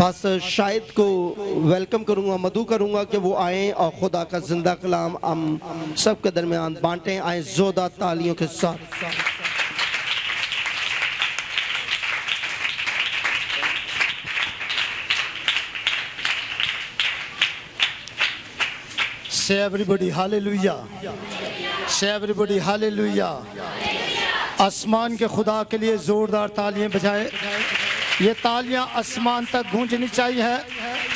बस शाहिद को वेलकम करूंगा, मदू करूंगा कि वो आए और खुदा का जिंदा कलाम हम सब के दरमियान बांटें। आए जोरदार तालियों के साथ। Say everybody hallelujah. Say everybody hallelujah. आसमान के खुदा के लिए जोरदार तालियां बजाएं। ये तालियां आसमान तक गूंजनी चाहिए।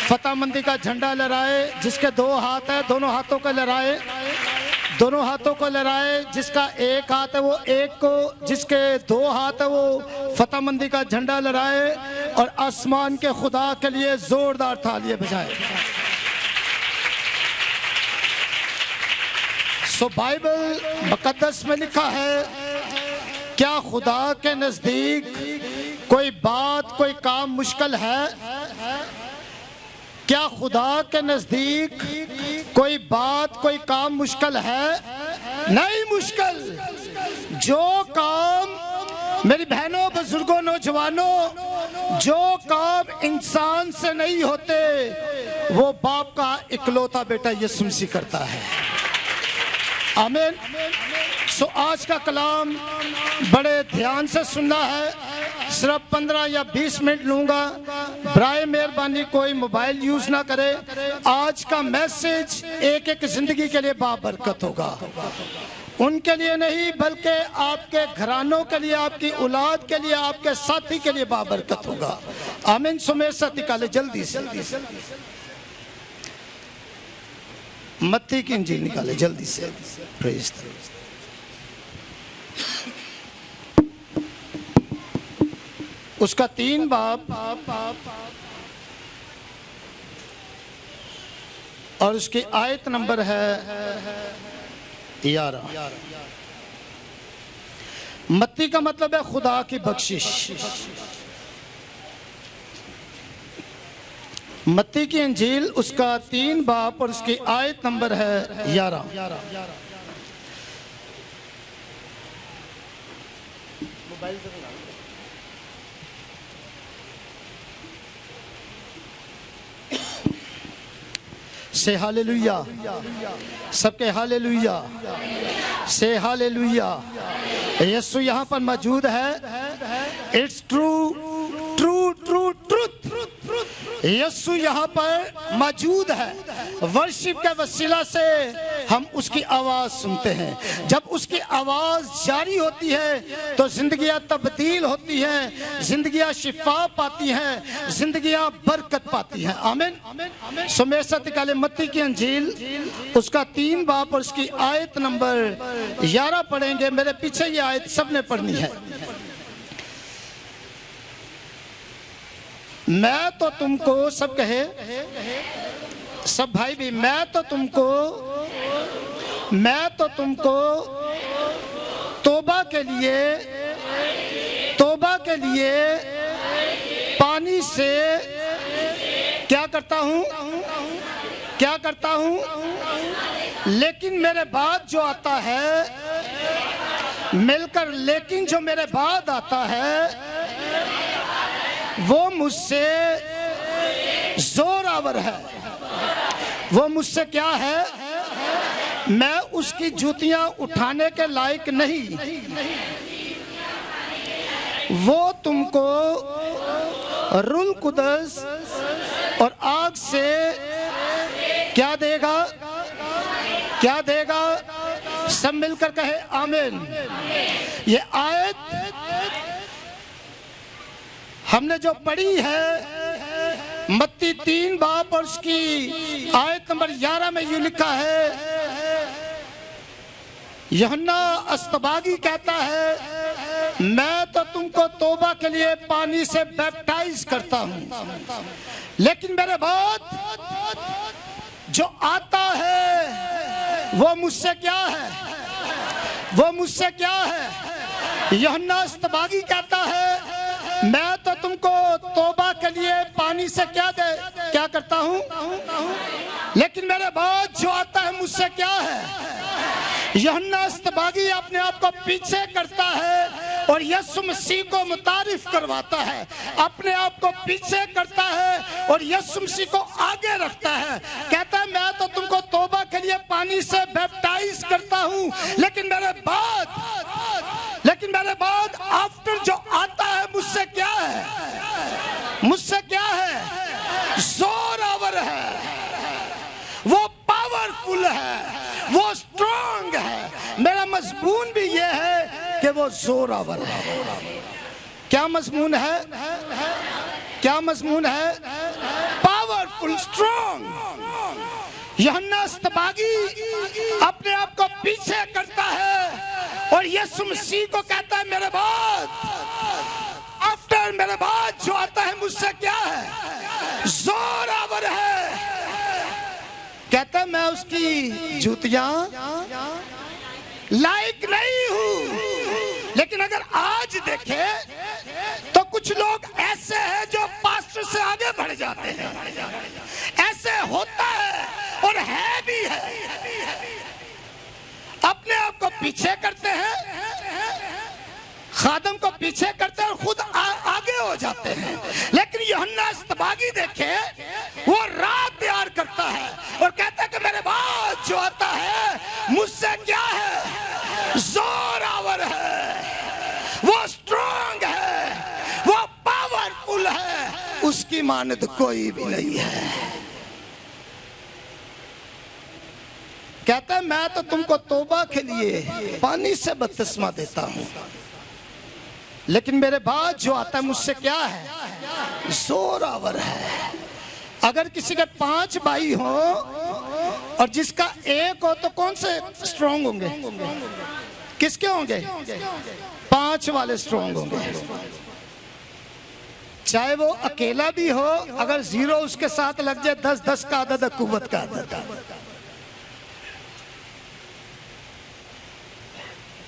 फतेहमंदी का झंडा लहराए, जिसके दो हाथ है दोनों हाथों को लहराए, दोनों हाथों को लहराए। जिसका एक हाथ है वो एक को, जिसके दो हाथ है वो फतेहमंदी का झंडा लहराए और आसमान के खुदा के लिए जोरदार तालियां बजाएं। सो बाइबल मुकद्दस में लिखा है, क्या खुदा के नजदीक कोई बात कोई काम मुश्किल है? क्या खुदा के नजदीक कोई बात कोई काम मुश्किल है? नहीं मुश्किल। जो काम मेरी बहनों बुजुर्गों नौजवानों, जो काम इंसान से नहीं होते वो बाप का इकलौता बेटा यीशु मसीह करता है। आमीन। सो आज का कलाम बड़े ध्यान से सुनना है। सिर्फ 15 या 20 मिनट लूंगा। बराए मेहरबानी कोई मोबाइल यूज ना करे। आज का मैसेज एक एक जिंदगी के लिए बाबरकत होगा। उनके लिए नहीं बल्कि आपके घरानों के लिए, आपकी औलाद के लिए, आपके साथी के लिए बाबरकत होगा। आमीन। सो मेरे साथ निकाले जल्दी से मत्ती की इंजील निकाले जल्दी से। Praise the Lord. उसका 3 बाब और उसकी आयत नंबर है 11। मत्ती का मतलब है खुदा की बख्शिश। मत्ती की इंजील उसका 3 बाब और उसकी आयत नंबर है 11। से हालेलुया। सबके हालेलुया। से हालेलुया। यीशु यहाँ पर मौजूद है। It's true true true truth. Yeshu यहाँ पर मौजूद है। वर्शिप के वसीला से हम उसकी आवाज सुनते हैं। जब उसकी आवाज जारी होती है तो जिंदगियां तब्दील होती हैं, जिंदगियां शिफा पाती हैं, जिंदगियां बरकत पाती हैं। आमीन। सो मेरे साथ निकाले मत्ती की अंजील उसका 3 बाब और उसकी आयत नंबर 11 पढ़ेंगे। मेरे पीछे ये आयत सबने पढ़नी है। मैं तो तुमको, सब कहे, सब भाई भी, मैं तो तुमको तौबा के लिए पानी से क्या करता हूँ, लेकिन मेरे बाद जो आता है मिलकर, लेकिन जो मेरे बाद आता है वो मुझसे जोरावर है। वो मुझसे क्या है? मैं उसकी जूतियां उठाने के लायक नहीं। वो तुमको रूह कुदस और आग से क्या देगा? क्या देगा? सब मिलकर कहे आमीन। ये आयत हमने जो पढ़ी है मत्ती 3 बाब और उसकी आयत नंबर 11 में ये लिखा है, यूहन्ना अस्तबागी कहता है मैं तो तुमको तौबा के लिए पानी से बैप्टाइज करता हूं, लेकिन मेरे बाद जो आता है वो मुझसे क्या है? वो मुझसे क्या है? यूहन्ना अस्तबागी कहता है मैं तो तुमको तौबा के लिए पानी से क्या करता हूं, लेकिन मेरे बाद जो आता है मुझसे क्या है? यूहन्ना इस्तबागी अपने आप को पीछे करता है और यीशु मसीह को मुतारिफ करवाता है, अपने आप को पीछे करता है और यीशु मसीह को आगे रखता है। कहता है मैं तो तुमको तौबा के लिए पानी से बैप्टाइज करता हूं, लेकिन मेरे बाद आफ्टर जो आता है मुझसे क्या है, मुझसे क्या है, जोरावर है, वो पावरफुल है, वो स्ट्रांग है। मेरा मजमून भी ये है कि वो जोरावर है। क्या मजमून है, क्या मजमून है? Powerful, strong. यूहन्ना इस्तबागी अपने आप को पीछे करता है और यीशु मसीह को कहता है मेरे बाद, आफ्टर मेरे बाद जो आता है मुझसे क्या है, जोरावर है। कहता है मैं उसकी जूतियां लायक नहीं हूं। लेकिन अगर आज देखे तो कुछ लोग ऐसे हैं जो पास्टर से आगे बढ़ जाते हैं, ऐसे होता है और है भी है। अपने आप को पीछे करते हैं, खादम को पीछे करते हैं और खुद आगे हो जाते हैं। लेकिन यूहन्ना इस्तबागी देखे, वो राह तैयार करता है और कहता है कि मेरे बाद जो आता है मुझसे क्या है, जोरावर है, वो स्ट्रांग है, वो पावरफुल है, उसकी मानद कोई भी नहीं है। कहता है मैं तो तुमको तौबा के लिए पानी से बपतिस्मा देता हूं, लेकिन मेरे बाद जो आता है मुझसे क्या है, जोरावर है। अगर किसी के 5 भाई हो और जिसका एक हो तो कौन से स्ट्रांग होंगे, किसके होंगे? 5 वाले स्ट्रांग होंगे। चाहे वो अकेला भी हो, अगर 0 उसके साथ लग जाए, 10-10 का आदत है, कुव्वत का आदत।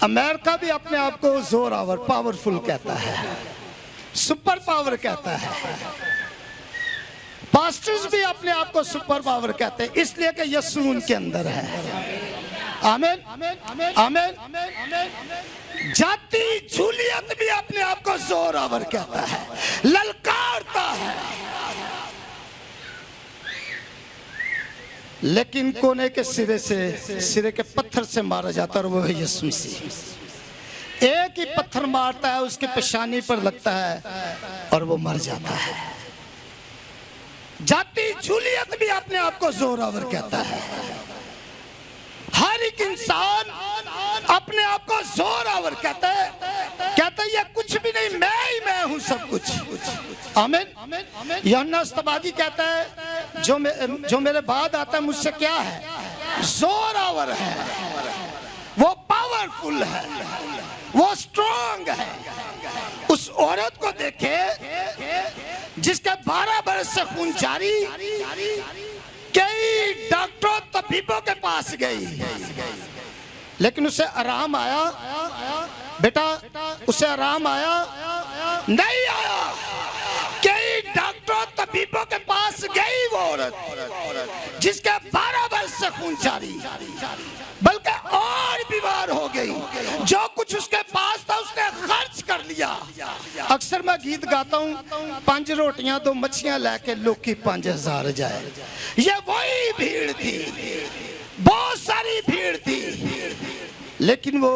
अमेरिका भी अपने आप को जोरावर, पावरफुल कहता है, सुपर पावर कहता है। पास्टर्स भी अपने आप को सुपर पावर कहते हैं, इसलिए कि यीशु उनके अंदर है। आमीन, आमीन। जाति जूलियत भी अपने आप को जोरावर कहता है, ललकारता है। लेकिन कोने के सिरे के पत्थर से मारा जाता है और वो है यीशु मसीह। एक ही पत्थर मारता है, उसकी पेशानी पर लगता है और वो मर जाता है। जाति जूलियत भी अपने आप को जोरावर कहता है। हर एक इंसान अपने आप को जोरावर कहता है, कहता है ये कुछ भी नहीं, मैं हूं सब कुछ। आमीन। यूहन्ना इस्तबागी कहता है जो मेरे बाद आता है मुझसे क्या है, जोरावर है, वो पावरफुल है, वो स्ट्रांग है। उस औरत को देखे जिसके 12 बरस से खून जारी, कई डॉक्टरों तबीबों के पास गई, लेकिन उसे आराम आया? बेटा उसे आराम आया? नहीं आया। कई डॉक्टरों तबीबों के पास गई वो औरत जिसके 12 वर्ष से खून जारी, बल्कि और बीमार हो गई। जो कुछ उसके पास था उसने खर्च कर लिया। अक्सर मैं गीत गाता हूँ, 5 रोटियां 2 मच्छियां लेके लोकी 5000 जाए। ये वही भीड़ थी, बहुत सारी भीड़ थी, लेकिन वो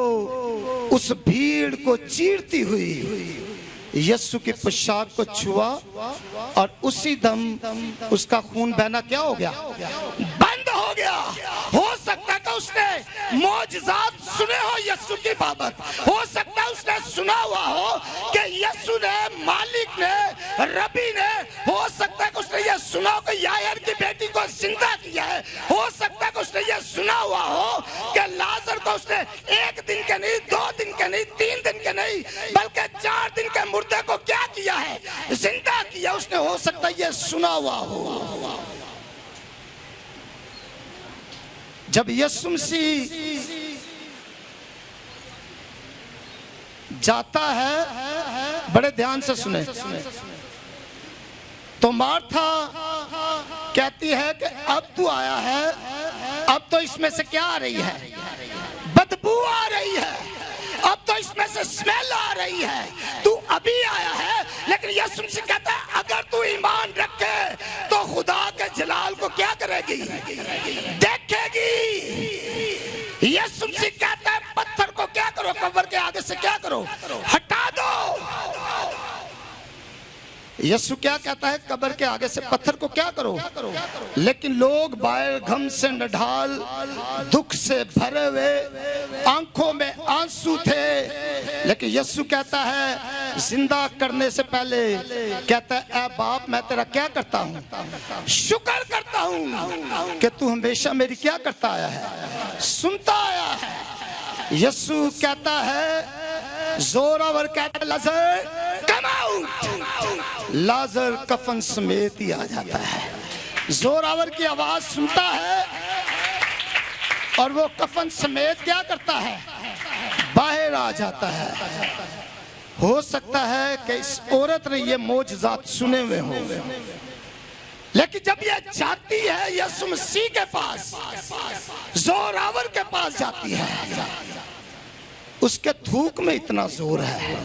उस भीड़ को चीरती हुई यीशु की पोशाक को छुआ और उसी दम उसका खून बहना क्या हो गया, बंद हो गया। हो सकता है उसने मौजज़ात सुने हो यीशु की बाबत, हो सकता है उसने सुना हुआ हो कि यीशु ने, मालिक ने, रबी ने, हो सकता है कि उसने ये सुना हो कि यायर की बेटी को जिंदा किया है, हो सकता है कि उसने ये सुना हुआ हो कि लाजर को उसने 1 दिन के नहीं, 2 दिन के नहीं, 3 दिन के नहीं, बल्कि 4 दिन के मुर्दे को क्या किया है, जिंदा किया। उसने हो सकता है ये सुना हुआ हो। जब यीशु मसीह जाता है, बड़े ध्यान से सुने, तो मार्था कहती है कि अब तू आया है, अब तो इसमें से क्या आ रही है, बदबू आ रही है, अब तो इसमें से स्मेल आ रही है, तू अभी आया है। लेकिन यीशु मसीह कहता है अगर तू ईमान रखे तो खुदा के जलाल को क्या करेगी, देखेगी। यीशु मसीह कहता है पत्थर को क्या करो, कब्र के आगे से क्या करो, हटा दो। यीशु क्या कहता है, कब्र के आगे से पत्थर को क्या करो। लेकिन लोग बाहर घम से नढाल, दुख से भरे हुए, आंखों में आंसू थे। लेकिन यीशु कहता है जिंदा करने से पहले कहता है ऐ बाप मैं तेरा क्या करता हूँ, शुक्र करता हूँ कि तू हमेशा मेरी क्या करता आया है, सुनता आया है। यीशु कहता है जोरावर कहता है लाजर कम आउट। लाजर कफन समेत ही आ जाता है। जोरावर की आवाज सुनता है और वो कफन समेत क्या करता है, बाहर आ जाता है। हो सकता है कि इस औरत ने ये मौजज़ात सुने हुए हो, लेकिन जब ये जाती है यीशु मसीह के पास, जोरावर के पास जाती है, उसके थूक में इतना जोर है,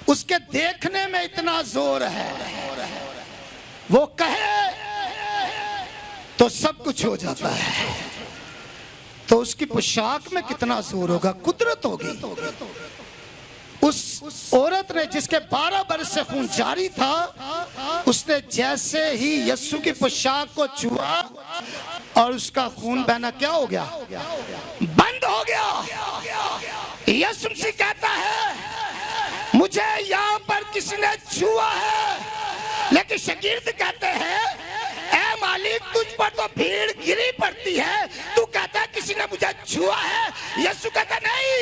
उसके देखने में इतना जोर है, वो कहे तो सब कुछ हो जाता है। तो उसकी पोशाक में कितना जोर होगा, कुदरत होगी। उस औरत ने जिसके 12 बरस से खून जारी था, उसने जैसे ही यीशु की पोशाक को छुआ और उसका खून बहना क्या हो गया, बंद हो गया। यीशु मसीह कहता है मुझे यहाँ पर किसी ने छुआ है, लेकिन शागिर्द कहते हैं ऐ मालिक तुझ पर तो भीड़ गिरी पड़ती है, तू कहता है किसी ने मुझे छुआ है। यीशु कहता नहीं,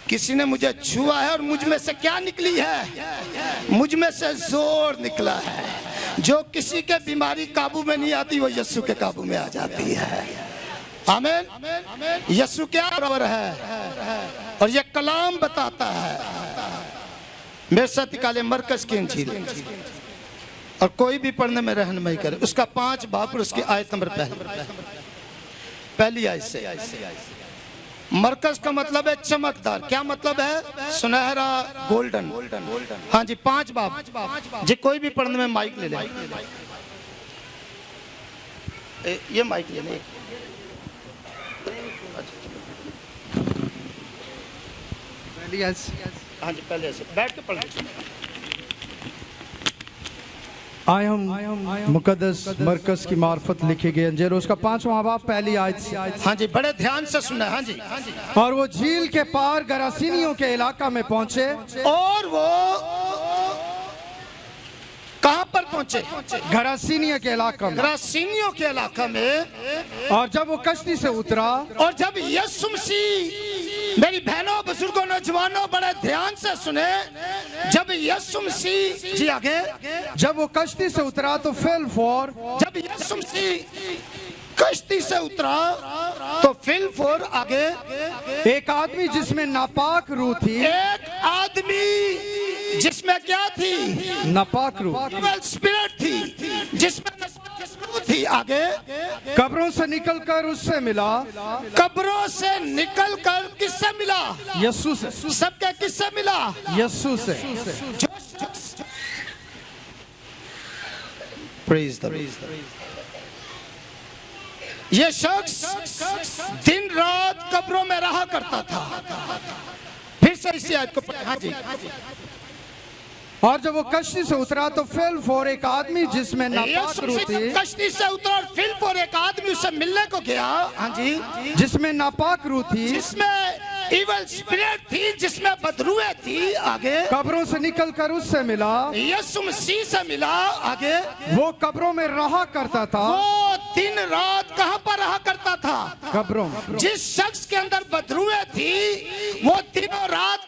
किसी ने मुझे छुआ है और मुझ में से क्या निकली है, मुझ में से जोर निकला है। जो किसी के बीमारी काबू में नहीं आती वो यीशु के काबू में आ जाती है। आमीन। यीशु क्या बराबर है और ये कलाम बताता है। मेरे साथ निकाले मरकज की इंजील और कोई भी पढ़ने में रहनुमाई करे, उसका 5 बाब और उसकी आयत नंबर पहली आयत से। मरकज का मतलब है चमकदार। क्या मतलब है, सुनहरा, गोल्डन। हाँ जी 5 बाब जी, कोई भी पढ़ने में माइक ले ले, ये माइक ले ले। हाँ जी पहले ऐसे बैठ के पढ़। आए हम मुकद्दस मरकज की मार्फत लिखे गए अंजीर, उसका 5वां बाब पहली आयत से। हाँ जी बड़े ध्यान से सुना। हाँ जी। और वो झील के पार गरासीनियों के इलाका में पहुंचे। और वो कहाँ पर पहुंचे, गरासीनिया के इलाका में, गरासीनियों के इलाका में। और जब वो कश्ती से उतरा, और जब यीशु मसीह, मेरी बहनों बुजुर्गों नौजवानों बड़े ध्यान से सुने, जब यीशु मसीह जी आगे, जब वो कश्ती से उतरा तो फिलफोर, जब यीशु मसीह कश्ती से उतरा तो फिलफोर आगे, एक आदमी जिसमें नापाक रूह थी, एक आदमी जिसमें क्या थी, नापाक रूह, स्पिरिट थी, जिसमें थी आगे, कब्रों से निकलकर उससे मिला। कब्रों से निकलकर किससे मिला, यीशु से। सबके किससे मिला, यीशु से। प्रेज द ये शख्स दिन रात कब्रों में रहा करता था। फिर से इसी आयत को पढ़ें। हाँ जी। और जब वो कश्ती से उतरा तो फिलफोर एक आदमी जिसमें नापाक रूह थी, कश्ती से उतरा और फिलफोर एक आदमी उससे मिलने को गया। हाँ जी। जिसमें नापाक रूह थी, जिसमें इवल स्पिरिट थी, जिसमें बदरूहें थी आगे, कब्रों से निकलकर उससे मिला। यीशु मसीह से मिला आगे। वो कब्रों में रहा करता था। वो दिन रात कहाँ पर रहा करता था, कब्रों। जिस शख्स के अंदर बदरूहें थी वो दिनों रात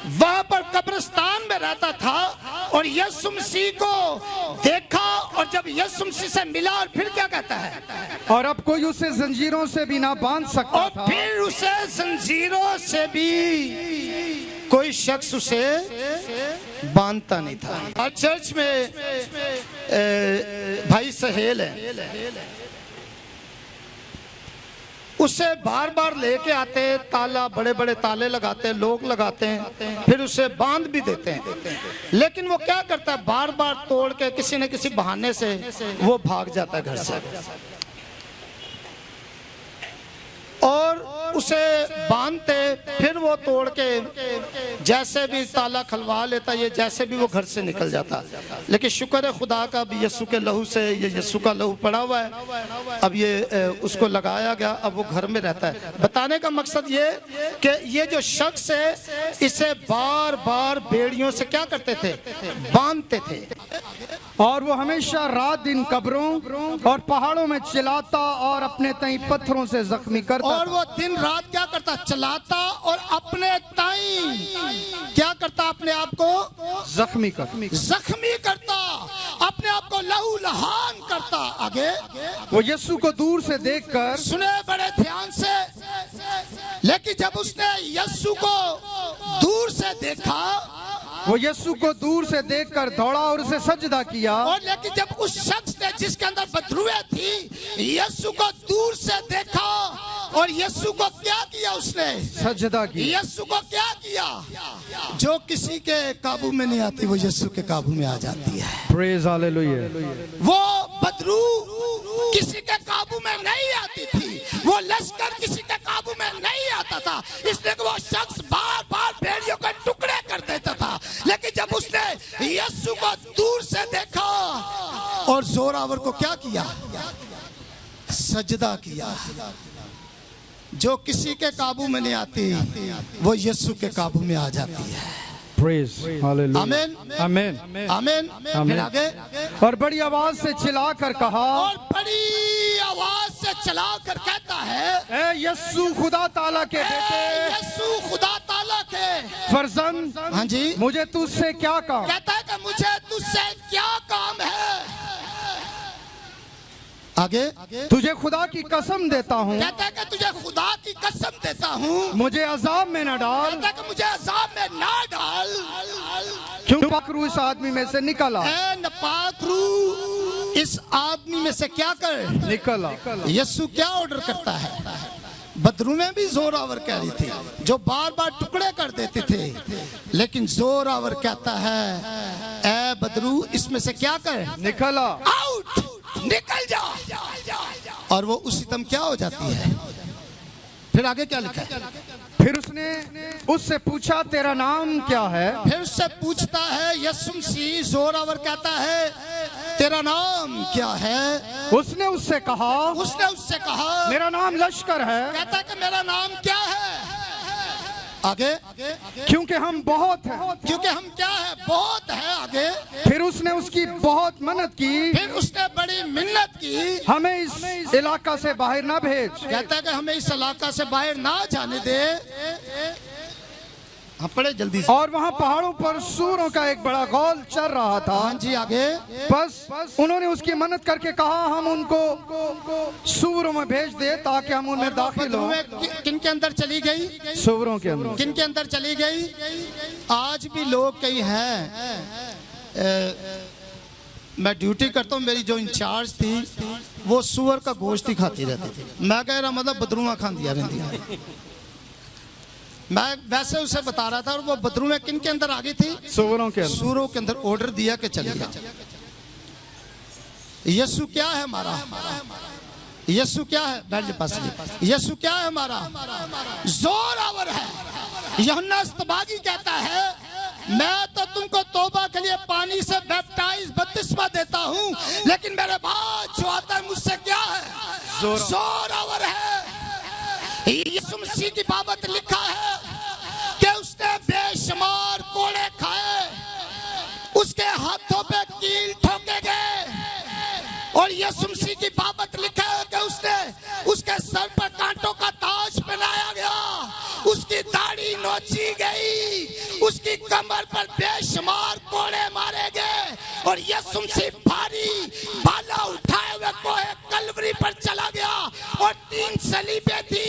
वहां पर कब्रिस्तान में रहता था। और यीशु मसीह को देखा और जब यीशु मसीह से मिला और फिर क्या कहता है, और अब कोई उसे जंजीरों से भी ना बांध सकता और था। फिर उसे जंजीरों से भी कोई शख्स उसे बांधता नहीं था। और चर्च में भाई सहेल है, उसे बार बार लेके आते, ताला बड़े बड़े ताले लगाते, लोग लगाते हैं, फिर उसे बांध भी देते हैं। लेकिन वो क्या करता है, बार बार तोड़ के किसी न किसी बहाने से वो भाग जाता है घर से, और उसे बांधते, फिर वो तोड़ के जैसे भी ताला खलवा लेता, ये जैसे भी वो घर से निकल जाता। लेकिन शुक्र है खुदा का, भी यीशु के लहू से, ये यीशु का लहू पड़ा हुआ है, अब ये उसको लगाया गया, अब वो घर में रहता है। बताने का मकसद ये कि ये जो शख्स है, इसे बार बार बेड़ियों से क्या करते थे, बांधते थे, और वो हमेशा रात दिन कब्रों और पहाड़ों में चिल्लाता और अपने तई पत्थरों से जख्मी करता, और वो दिन रात क्या करता, चलाता और अपने ताई क्या करता, अपने आप को जख्मी करता, अपने आप को लहू लहान करता। आगे वो यीशु को दूर से देखकर, सुने बड़े ध्यान से, लेकिन जब उसने यीशु को दूर से देखा, वो यीशु को दूर से देखकर दौड़ा और उसे सजदा किया। और लेकिन जब उस शख्स ने जिसके अंदर बदरुए थी, यीशु को दूर से देखा और यीशु को क्या किया, उसने सजदा किया। यीशु को क्या किया, जो किसी के काबू में नहीं आती वो यीशु के काबू में आ जाती है। Praise hallelujah. वो बदरू किसी के काबू में नहीं आती थी, वो लश्कर किसी के काबू में नहीं आता था, इसलिए वो शख्स बार बार भेड़ियों के टुकड़े कर देता था। लेकिन जब उसने यीशु को दूर से देखा और जोरावर को क्या किया, सजदा किया। जो किसी के काबू में नहीं आती वो यीशु के काबू में आ जाती है। Praise hallelujah. आमीन आमीन आमीन। फिर आगे, और बड़ी आवाज से चिल्लाकर कहा, और बड़ी आवाज से चलाकर कहता है, ए यीशु खुदा ताला के बेटे, यीशु खुदा ताला के फर्जंद, हाँ जी, मुझे तुझसे क्या काम। कहता है कि मुझे तुझसे क्या काम है। आगे, तुझे खुदा की कसम देता हूँ, कहता है कि तुझे खुदा की कसम देता हूँ, मुझे अजाब में न डाल, कहता है कि मुझे अजाब में ना डाल, क्यों नापाक रूह इस आदमी में से निकला। नापाक रूह इस आदमी में से क्या कर निकला। यीशु क्या ऑर्डर करता है, बदरू में भी जोरावर कह रही थी, जो बार बार टुकड़े कर देते थे, लेकिन जोरावर कहता है, ए बदरू इसमें से क्या कर, निकला, आउट, निकल जा। और वो उसी दम क्या हो जाती है। फिर आगे क्या लिखा है, फिर उसने उससे पूछा तेरा नाम क्या है। फिर उससे पूछता है यीशु मसीह, जोरावर कहता है तेरा नाम क्या है। उसने उससे कहा मेरा नाम लश्कर है। कहता है कि मेरा नाम क्या है। आगे, क्योंकि हम बहुत हैं। क्योंकि हम क्या है, बहुत है। आगे, फिर उसने उसकी बहुत मन्नत की, फिर उसने बड़ी मिन्नत की, हमें इस इलाका से बाहर ना भेज। कहता है कि हमें इस इलाका से बाहर ना जाने दे। हाँ, पढ़े जल्दी से। और वहाँ पहाड़ों पर सूरों का एक बड़ा गौल चल रहा था। हाँ जी, आगे, बस उन्होंने उसकी मन्नत करके कहा हम उनको सूरों में भेज दे ताकि हम उनमें दाखिल हो। किन के अंदर चली गई, सूरों के अंदर। किन के अंदर चली गई। आज भी लोग कई हैं, मैं ड्यूटी करता हूँ, मेरी जो इंचार्ज थी वो सुअर का गोश्त ही खाती रहती थी। मैं कह रहा मतलब बदरुआ खान दिया रहती। मैं वैसे उसे बता रहा था, और वो बदरू में किन के अंदर आ गई थी, सूरों के अंदर। सूरों के अंदर ऑर्डर दिया कि चलिए। यीशु क्या है हमारा, यीशु क्या है, बैठ के पास, यीशु क्या है हमारा, जोरावर है। यूहन्ना इस्तबागी कहता है मैं तो तुमको तौबा के लिए पानी से बपतिस्मा देता हूँ, लेकिन मेरे बाद जो आता है मुझसे क्या है, जोरावर है। यीशु मसीह की बाबत लिखा है कि उसने बेशुमार कोड़े खाए, उसके हाथों पे कील ठोके गए, और यीशु मसीह की बाबत लिखा है कि उसके सर पर कांटों का ताज पहनाया गया, उसकी दाढ़ी नोची गई, उसकी कमर पर बेशुमार कोड़े मारे गए, और यीशु मसीह भारी भाला उठाए हुए कोहे कलवरी पर चला गया, और 3 सलीबें थी।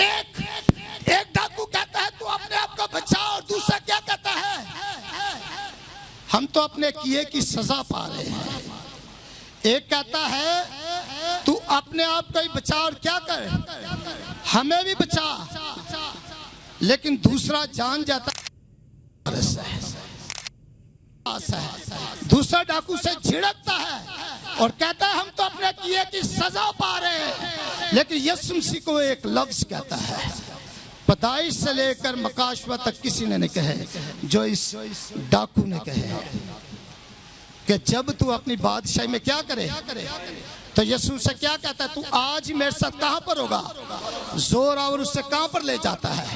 एक डाकू कहता है तू अपने आप को बचा, और दूसरा क्या कहता है, हम तो अपने किए की सजा पा रहे हैं। एक कहता है तू अपने आप को ही बचा और क्या कर, हमें भी बचा, लेकिन दूसरा जान जाता है, दूसरा डाकू से झिड़कता है और कहता है हम तो अपने किए की सजा पा रहे हैं, लेकिन यीशु मसीह को एक लफ्ज कहता है, पैदाइश से लेकर मकाशवा तक किसी ने नहीं कहे जो इस डाकू ने कहे कि जब तू अपनी बादशाही में क्या करे, तो यीशु से क्या कहता है, तू आज ही मेरे साथ कहां पर होगा, जोर और उससे कहां पर ले जाता है।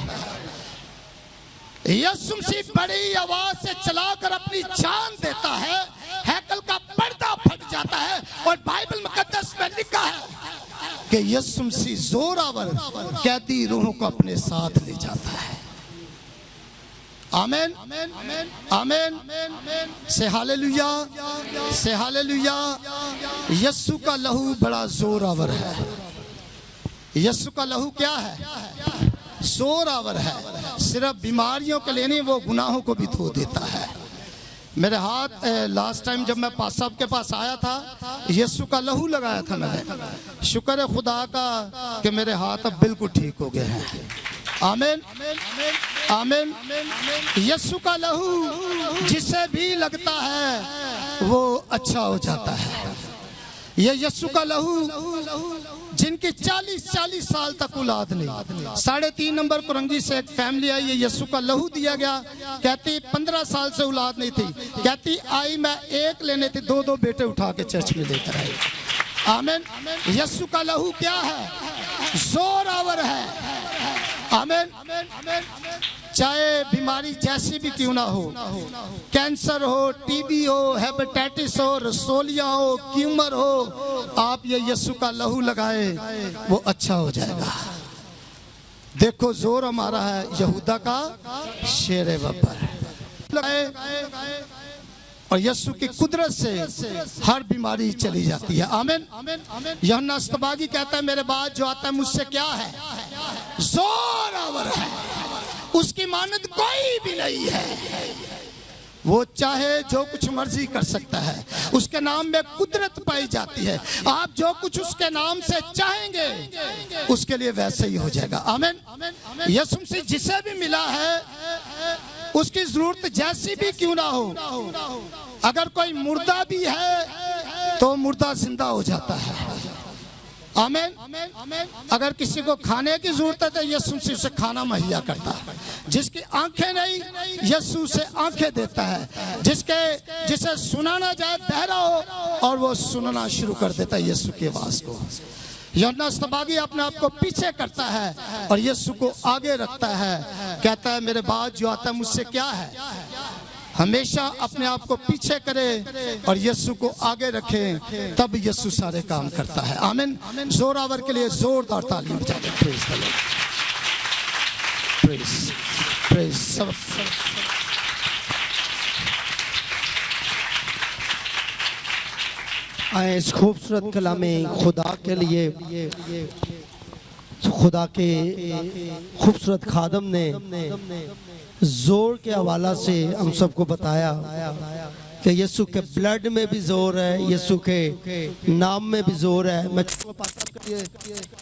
यीशु मसीह बड़ी आवाज से चलाकर अपनी जान देता है, हैकल का पर्दा फट जाता है और बाइबल मुकद्दस में लिखा है कि यीशु मसीह जोरावर कैदी रूहों को अपने साथ ले जाता है। आमीन आमीन से हालेलुया, से हालेलुया। यीशु का लहू बड़ा जोरावर है। यीशु का लहू क्या है, जोरावर है। सिर्फ बीमारियों के लिए नहीं, वो गुनाहों को भी धो देता है। मेरे हाथ लास्ट टाइम जब मैं पास साहब के पास आया था, यीशु का लहू लगाया था मैंने। शुक्र है खुदा का कि मेरे हाथ अब बिल्कुल ठीक हो गए हैं। आमीन आमीन। यीशु का लहू जिसे भी लगता है वो अच्छा हो जाता है। ये यीशु का लहू जिनकी 40 साल तक औलाद नहीं, 3.5 नंबर कुरंगी से एक फैमिली आई, ये यीशु का लहू दिया गया। कहती 15 साल से औलाद नहीं थी, कहती आई मैं एक लेने थे, 2 बेटे उठा के चर्च में लेकर आई। आमीन। यीशु का लहू क्या है, जोरावर है। आमीन। चाहे बीमारी जैसी भी क्यों ना हो, कैंसर हो, टीबी हो, हेपेटाइटिस हो, रसोलिया हो, ट्यूमर हो, आप ये यीशु का लहू लगाए वो अच्छा हो जाएगा। देखो जोर हमारा है यहूदा का शेर बब्बर और यीशु की कुदरत से हर बीमारी चली जाती है। आमीन। यूहन्ना अस्तबागी कहता है मेरे बाद जो आता है मुझसे क्या है, जोरावर है, उसकी मानद कोई भी नहीं है। वो चाहे जो कुछ मर्जी कर सकता है, उसके नाम में कुदरत पाई जाती है। आप जो कुछ उसके नाम से चाहेंगे उसके लिए वैसे ही हो जाएगा। आमीन। यीशु मसीह जिसे भी मिला है उसकी जरूरत जैसी भी क्यों ना हो, अगर कोई मुर्दा भी है तो मुर्दा जिंदा हो जाता है। आमीन। अगर किसी को खाने की जरूरत है तो यीशु मसीह से खाना मुहैया करता है। जिसकी आंखें नहीं, यीशु से आंखें देता है। जिसे सुना ना जाए, बहरा हो और वो सुनना शुरू कर देता है यीशु की आवाज को। यूहन्ना अस्तबागी अपने आप को पीछे करता है और यीशु को आगे रखता है। कहता है मेरे बाद जो आता है मुझसे क्या है। हमेशा अपने आप को पीछे करे और यीशु को आगे रखे, तब यीशु सारे काम करता है। आमीन। जोरावर के लिए जोरदार तालियां बजा दें। Praise the Lord, praise praise. सब आए इस खूबसूरत कलामे खुदा के लिए, खुदा के खूबसूरत खादम ने जोर के हवाला से हम सबको बताया कि यीशु के ब्लड में भी जोर है, यीशु के नाम में भी जोर है। मैं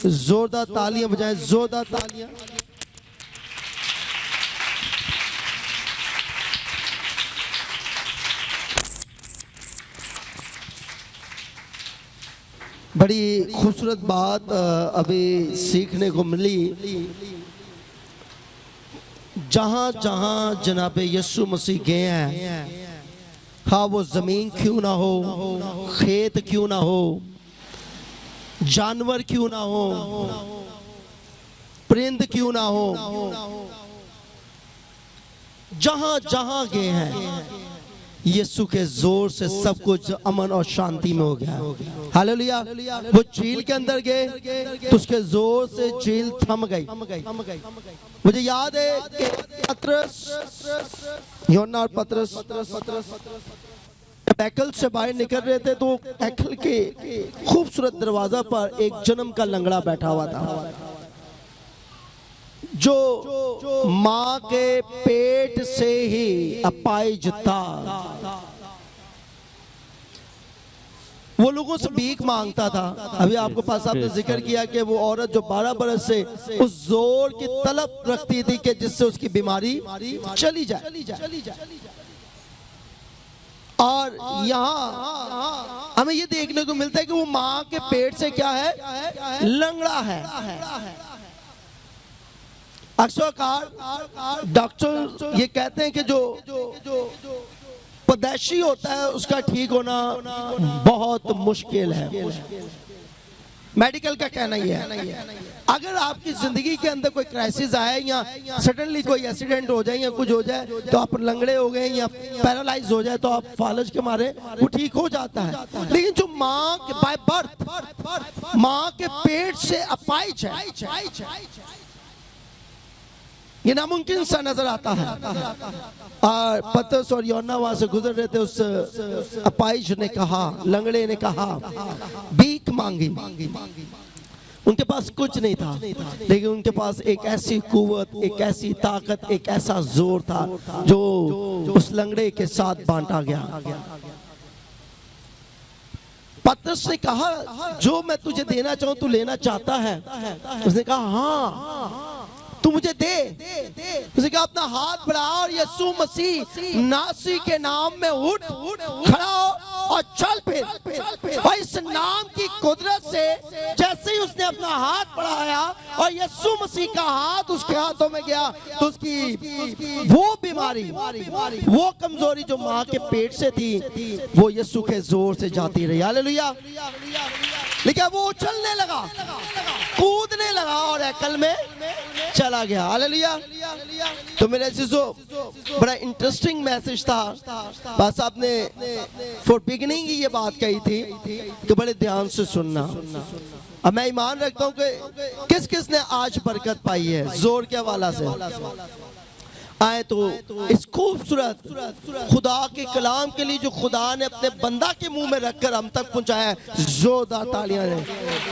जोरदार तालियां बजाएं, जोरदार तालियां। बड़ी खूबसूरत बात अभी सीखने को मिली। जहां जहां जनाब यीशु मसीह गए हैं, हाँ वो जमीन क्यों ना हो, खेत क्यों ना हो, जानवर क्यों ना हो, परिंद क्यों ना हो, जहां जहां गए हैं यीशु के जोर से सब कुछ अमन और शांति में हो गया। हालेलुया। वो झील के अंदर गए तो उसके जोर से झील थम गई। मुझे याद है कि पतरस, यूहन्ना और पतरस हैकल से बाहर निकल रहे थे तो हैकल के खूबसूरत दरवाजा पर एक जन्म का लंगड़ा बैठा हुआ था, जो मां के पेट से ही अपाहिज था। वो लोगों से भीख मांगता था। अभी आपको पास आपने जिक्र किया कि वो औरत जो 12 बरस से उस जोर की तलब रखती थी कि जिससे उसकी बीमारी चली जाए। और यहाँ हमें ये देखने को मिलता है कि वो माँ के पेट से क्या है, लंगड़ा है। अक्सर डॉक्टर ये कहते हैं कि जो पैदाइशी होता है उसका ठीक होना बहुत मुश्किल है। मेडिकल का कहना ही है, अगर आपकी जिंदगी के अंदर कोई क्राइसिस आए या सडनली कोई एक्सीडेंट हो जाए या कुछ हो जाए तो आप लंगड़े हो गए या पैरालाइज हो जाए तो आप फालज के मारे वो ठीक हो जाता है। लेकिन जो माँ के बाय बर्थ माँ के पेट से अपाहिज है, ये नामुमकिन सा नजर आता है। और पतरस और यूहन्ना वहां से गुजर रहे थे, उस अपाहिज ने कहा, लंगड़े ने कहा, भीख मांगी। उनके पास कुछ नहीं था, लेकिन उनके पास एक ऐसी कुव्वत, एक ऐसी ताकत, एक ऐसा जोर था जो उस लंगड़े के साथ बांटा गया। पतरस ने कहा, जो मैं तुझे देना चाहूं तू लेना चाहता है? उसने कहा हाँ तू मुझे दे। उसने कहा अपना हाथ बढ़ा और यीशु मसीह नासरी के नाम में उठ खड़ा हो और चल फिर। और इस नाम की कुदरत से जैसे ही उसने अपना हाथ बढ़ाया और यीशु मसीह का हाथ उसके हाथों में गया तो उसकी वो बीमारी, वो कमजोरी जो माँ के पेट से थी वो यीशु के जोर से जाती रही। हालेलुया। लेकिन वो उछलने लगा, कूदने लगा और एकल में चला गया। हालेलुया। तो मेरे अजीजों, बड़ा इंटरेस्टिंग मैसेज था। बस आपने फॉर बिगिनिंग ये बात कही थी कि बड़े ध्यान से सुनना। अब मैं ईमान रखता हूँ कि किस किस ने आज बरकत पाई है जोर के हवाला से। आए तो इस खूबसूरत खुदा के कलाम के लिए जो खुदा ने अपने बंदा के मुंह में रखकर हम तक पहुंचाया, जोरदार तालियां दें।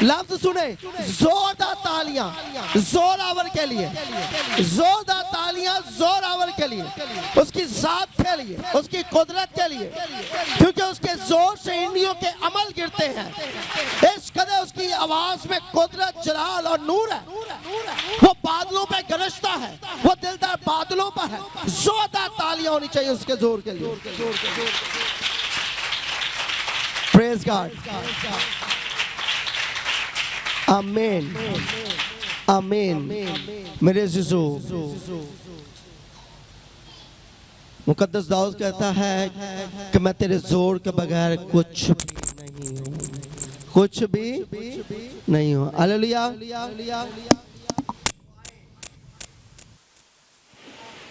लफ्ज सुने, जोरदार तालियां जोरावर के लिए, जोरदार तालियां जोरावर के लिए, उसकी जात के लिए, उसकी कुदरत के लिए, क्योंकि उसके जोर से इंडियों के अमल गिरते हैं। इस कदर उसकी आवाज में कुदरत, जलाल और नूर है। वो बादलों पे गरजता है, वो दिलदार बादलों पर है। जोरदार तालियां होनी चाहिए उसके जोर के लिए। Praise God. आमीन, आमीन। मेरे अज़ीज़ों, मुकद्दस दाऊद कहता है कि मैं तेरे जोर के बगैर कुछ भी नहीं हूं, कुछ भी नहीं हूं। हालेलुया।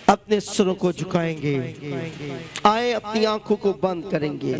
अपने सिरों को झुकाएंगे, आए अपनी आंखों को बंद करेंगे।